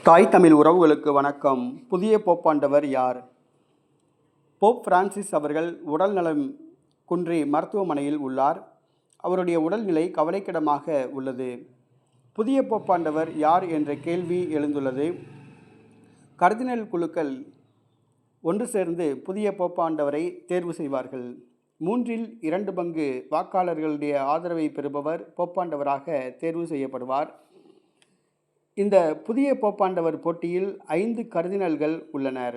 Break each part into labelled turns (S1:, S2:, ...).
S1: தாய் தமிழ் உறவுகளுக்கு வணக்கம். புதிய போப்பாண்டவர் யார்? போப் பிரான்சிஸ் அவர்கள் உடல் நலம் குன்றி மருத்துவமனையில் உள்ளார். அவருடைய உடல்நிலை கவலைக்கிடமாக உள்ளது. புதிய போப்பாண்டவர் யார் என்ற கேள்வி எழுந்துள்ளது. கர்தினல் குழுக்கள் ஒன்று சேர்ந்து புதிய போப்பாண்டவரை தேர்வு செய்வார்கள். 2 பங்கு வாக்காளர்களுடைய ஆதரவை பெறுபவர் போப்பாண்டவராக தேர்வு செய்யப்படுவார். இந்த புதிய போப்பாண்டவர் போட்டியில் 5 கர்தினல்கள் உள்ளனர்.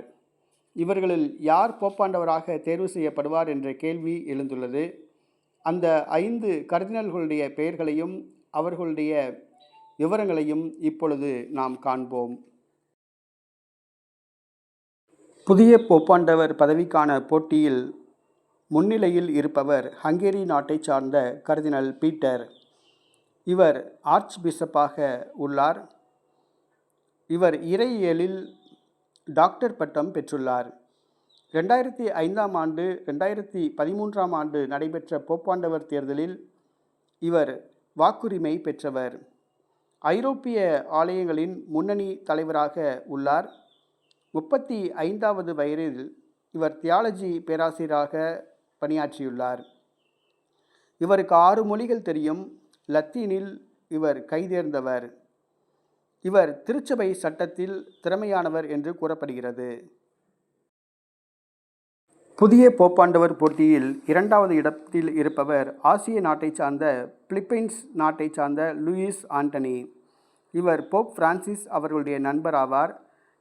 S1: இவர்களில் யார் போப்பாண்டவராக தேர்வு செய்யப்படுவார் என்ற கேள்வி எழுந்துள்ளது. அந்த 5 கர்தினல்களுடைய பெயர்களையும் அவர்களுடைய விவரங்களையும் இப்பொழுது நாம் காண்போம். புதிய போப்பாண்டவர் பதவிக்கான போட்டியில் முன்னிலையில் இருப்பவர் ஹங்கேரி நாட்டை சார்ந்த கர்தினல் பீட்டர். இவர் ஆர்ச் பிஷப்பாக உள்ளார். இவர் இறையியலில் டாக்டர் பட்டம் பெற்றுள்ளார். 2005ஆம் ஆண்டு 2013ஆம் ஆண்டு நடைபெற்ற போப்பாண்டவர் தேர்தலில் இவர் வாக்குரிமை பெற்றவர். ஐரோப்பிய ஆலயங்களின் முன்னணி தலைவராக உள்ளார். 35வது வயதில் இவர் தியாலஜி பேராசிரியராக பணியாற்றியுள்ளார். இவருக்கு 6 மொழிகள் தெரியும். லத்தீனில் இவர் கைதேர்ந்தவர். இவர் திருச்சபை சட்டத்தில் திறமையானவர் என்று கூறப்படுகிறது. புதிய போப்பாண்டவர் போட்டியில் 2வது இடத்தில் இருப்பவர் ஆசிய நாட்டை சார்ந்த பிலிப்பைன்ஸ் நாட்டை சார்ந்த லூயிஸ் ஆண்டனி. இவர் போப் பிரான்சிஸ் அவர்களுடைய நண்பர் ஆவார்.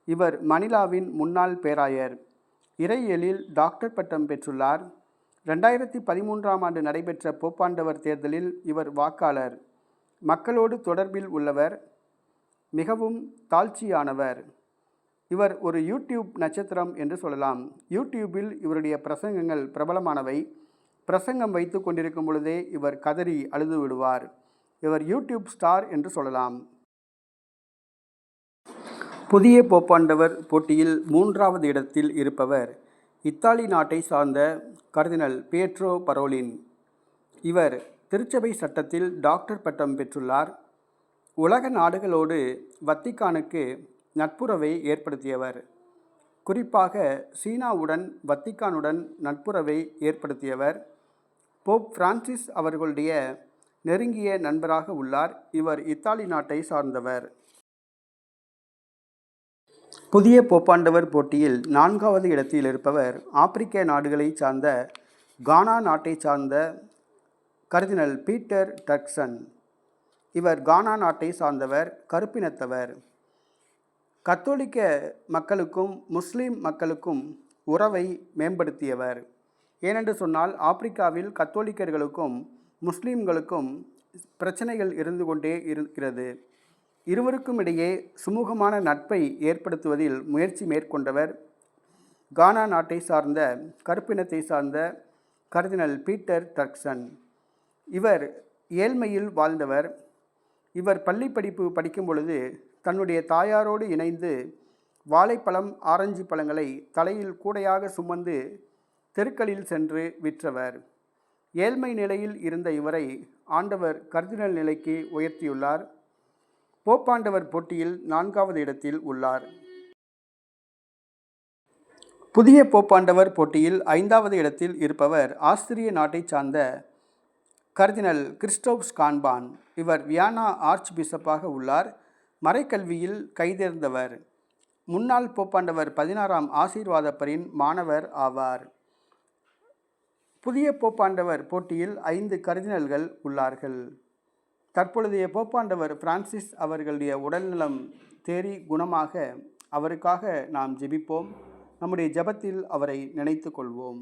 S1: இவர் மணிலாவின் முன்னாள் பேராயர். இறையியலில் டாக்டர் பட்டம் பெற்றுள்ளார். 2013ஆம் ஆண்டு நடைபெற்ற போப்பாண்டவர் தேர்தலில் இவர் வாக்காளர். மக்களோடு தொடர்பில் உள்ளவர். மிகவும் தாழ்ச்சியானவர். இவர் ஒரு யூடியூப் நட்சத்திரம் என்று சொல்லலாம். யூடியூபில் இவருடைய பிரசங்கங்கள் பிரபலமானவை. பிரசங்கம் வைத்து கொண்டிருக்கும் பொழுதே இவர் கதறி அழுது விடுவார். இவர் யூடியூப் ஸ்டார் என்று சொல்லலாம். புதிய போப்பாண்டவர் போட்டியில் 3வது இடத்தில் இருப்பவர் இத்தாலி நாட்டை சார்ந்த கர்தினல் பியட்ரோ பரோலின். இவர் திருச்சபை சட்டத்தில் டாக்டர் பட்டம் பெற்றுள்ளார். உலக நாடுகளோடு வத்திக்கானுக்கு நட்புறவை ஏற்படுத்தியவர். குறிப்பாக சீனாவுடன் வத்திக்கானுடன் நட்புறவை ஏற்படுத்தியவர். போப் பிரான்சிஸ் அவர்களுடைய நெருங்கிய நண்பராக உள்ளார். இவர் இத்தாலி நாட்டை சார்ந்தவர். புதிய போப்பாண்டவர் போட்டியில் 4வது இடத்தில் இருப்பவர் ஆப்பிரிக்க நாடுகளை சார்ந்த கானா நாட்டை சார்ந்த கர்தினல் பீட்டர் டர்க்சன். இவர் கானா நாட்டை சார்ந்தவர், கருப்பினத்தவர். கத்தோலிக்க மக்களுக்கும் முஸ்லீம் மக்களுக்கும் உறவை மேம்படுத்தியவர். ஏனென்று சொன்னால் ஆப்பிரிக்காவில் கத்தோலிக்கர்களுக்கும் முஸ்லீம்களுக்கும் பிரச்சனைகள் இருந்து கொண்டே இருக்கிறது. இருவருக்கும் இடையே சுமூகமான நட்பை ஏற்படுத்துவதில் முயற்சி மேற்கொண்டவர் கானா நாட்டை சார்ந்த கருப்பினத்தை சார்ந்த கர்தினல் பீட்டர் டர்க்சன். இவர் ஏழ்மையில் வாழ்ந்தவர். இவர் பள்ளி படிப்பு படிக்கும் பொழுது தன்னுடைய தாயாரோடு இணைந்து வாழைப்பழம், ஆரஞ்சு பழங்களை தலையில் கூடையாக சுமந்து தெருக்களில் சென்று விற்றவர். ஏழ்மை நிலையில் இருந்த இவரை ஆண்டவர் கர்தினல் நிலைக்கு உயர்த்தியுள்ளார். போப்பாண்டவர் போட்டியில் 4வது இடத்தில் உள்ளார். புதிய போப்பாண்டவர் போட்டியில் 5வது இடத்தில் இருப்பவர் ஆஸ்திரிய நாட்டை சார்ந்த கர்தினல் கிறிஸ்டோப் ஸ்கான்பான். இவர் வியானா ஆர்ச் பிஷப்பாக உள்ளார். மறைக்கல்வியில் கைதேர்ந்தவர். முன்னாள் போப்பாண்டவர் 16ஆம் ஆசீர்வாதப்பரின் மாணவர் ஆவார். புதிய போப்பாண்டவர் போட்டியில் 5 கர்தினல்கள் உள்ளார்கள். தற்பொழுதைய போப்பாண்டவர் பிரான்சிஸ் அவர்களுடைய உடல்நலம் தேறி குணமாக அவருக்காக நாம் ஜெபிப்போம். நம்முடைய ஜெபத்தில் அவரை நினைத்து கொள்வோம்.